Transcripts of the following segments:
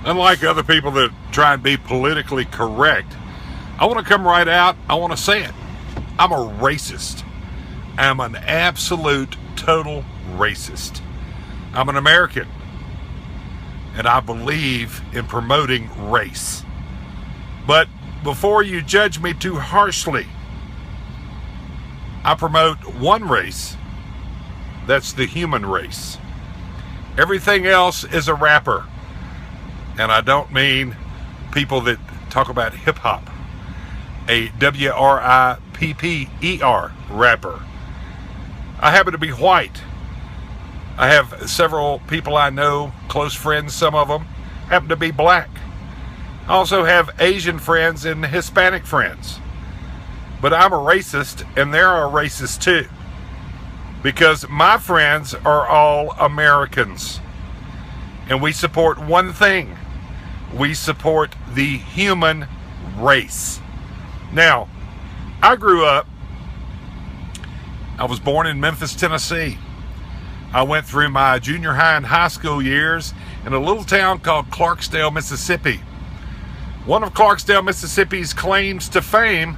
Unlike other people that try and be politically correct, I want to come right out. I want to say it. I'm a racist. I'm an absolute, total racist. I'm an American. And I believe in promoting race. But before you judge me too harshly, I promote one race. That's the human race. Everything else is a rapper. And I don't mean people that talk about hip-hop. A W-R-I-P-P-E-R rapper. I happen to be white. I have several people I know, close friends, some of them, happen to be black. I also have Asian friends and Hispanic friends. But I'm a racist, and they're a racist too. Because my friends are all Americans. And we support one thing. We support the human race. Now, I grew up, I was born in Memphis, Tennessee. I went through my junior high and high school years in a little town called Clarksdale, Mississippi. One of Clarksdale, Mississippi's claims to fame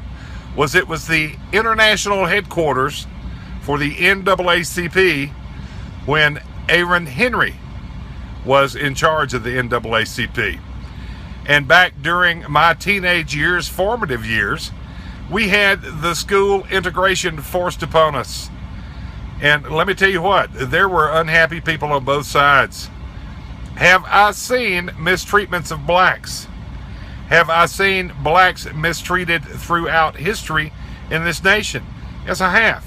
was it was the international headquarters for the NAACP when Aaron Henry was in charge of the NAACP. And back during my teenage years, formative years, we had the school integration forced upon us. And let me tell you what, there were unhappy people on both sides. Have I seen mistreatments of blacks? Have I seen blacks mistreated throughout history in this nation? Yes, I have.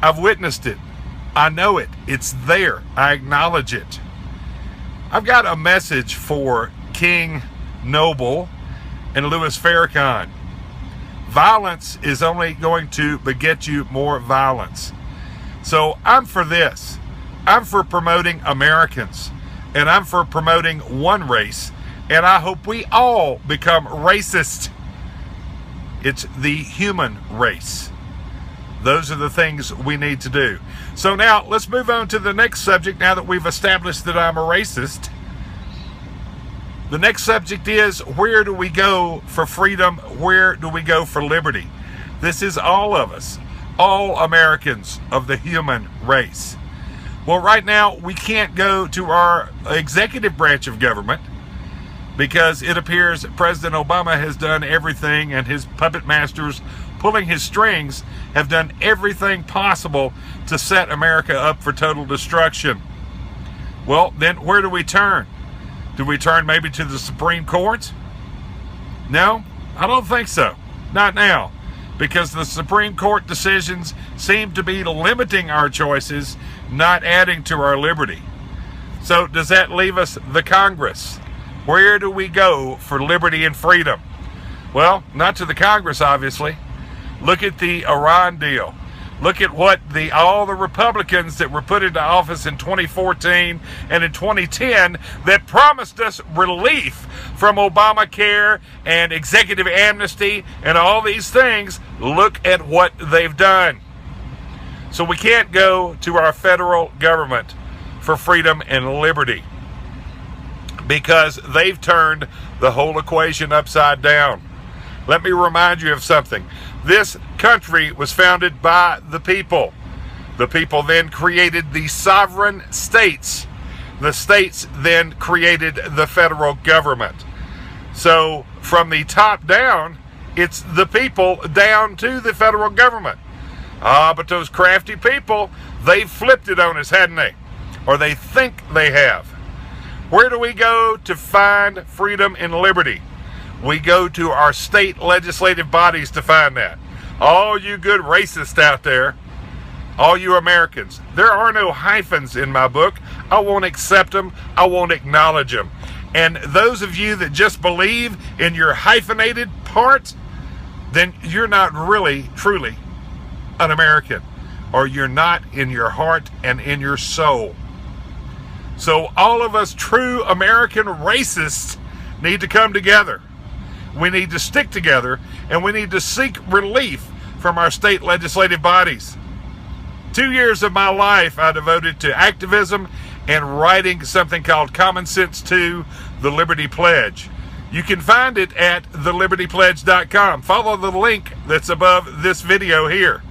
I've witnessed it. I know it. It's there. I acknowledge it. I've got a message for King Noble and Louis Farrakhan. Violence is only going to beget you more violence. So I'm for this. I'm for promoting Americans. And I'm for promoting one race. And I hope we all become racist. It's the human race. Those are the things we need to do. So now let's move on to the next subject now that we've established that I'm a racist. The next subject is, where do we go for freedom? Where do we go for liberty? This is all of us, all Americans of the human race. Well, right now, we can't go to our executive branch of government because it appears President Obama has done everything, and his puppet masters pulling his strings have done everything possible to set America up for total destruction. Well, then where do we turn? Do we turn maybe to the Supreme Court? No, I don't think so. Not now. Because the Supreme Court decisions seem to be limiting our choices, not adding to our liberty. So does that leave us the Congress? Where do we go for liberty and freedom? Well, not to the Congress, obviously. Look at the Iran deal. Look at what all the Republicans that were put into office in 2014 and in 2010 that promised us relief from Obamacare and executive amnesty and all these things, look at what they've done. So we can't go to our federal government for freedom and liberty because they've turned the whole equation upside down. Let me remind you of something. This country was founded by the people. The people then created the sovereign states. The states then created the federal government. So from the top down, it's the people down to the federal government. But those crafty people, they flipped it on us, hadn't they? Or they think they have. Where do we go to find freedom and liberty? We go to our state legislative bodies to find that. All you good racists out there, all you Americans, there are no hyphens in my book. I won't accept them. I won't acknowledge them. And those of you that just believe in your hyphenated part, then you're not really, truly an American. Or you're not in your heart and in your soul. So all of us true American racists need to come together. We need to stick together, and we need to seek relief from our state legislative bodies. 2 years of my life I devoted to activism and writing something called Common Sense 2, The Liberty Pledge. You can find it at thelibertypledge.com. Follow the link that's above this video here.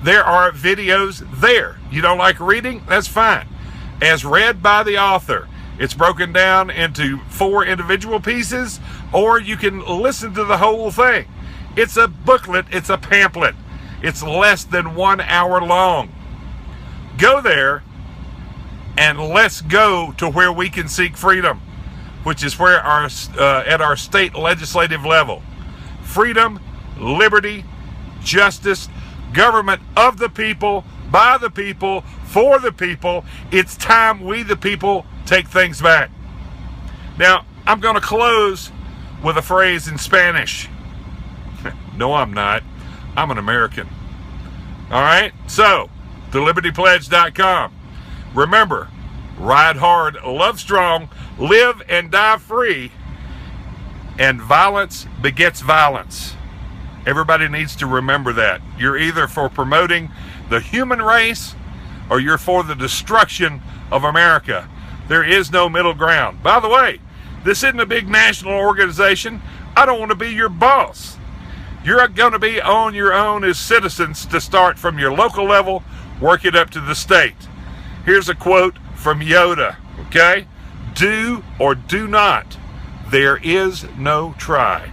There are videos there. You don't like reading? That's fine. As read by the author. It's broken down into 4 individual pieces, or you can listen to the whole thing. It's a booklet. It's a pamphlet. It's less than 1 hour long. Go there and let's go to where we can seek freedom, which is where at our state legislative level. Freedom, liberty, justice, government of the people, by the people, for the people. It's time we the people take things back. Now, I'm going to close with a phrase in Spanish. No, I'm not. I'm an American. All right? So, thelibertypledge.com. Remember, ride hard, love strong, live and die free, and violence begets violence. Everybody needs to remember that. You're either for promoting the human race or you're for the destruction of America. There is no middle ground. By the way, this isn't a big national organization. I don't want to be your boss. You're going to be on your own as citizens to start from your local level, work it up to the state. Here's a quote from Yoda, okay? Do or do not. There is no try.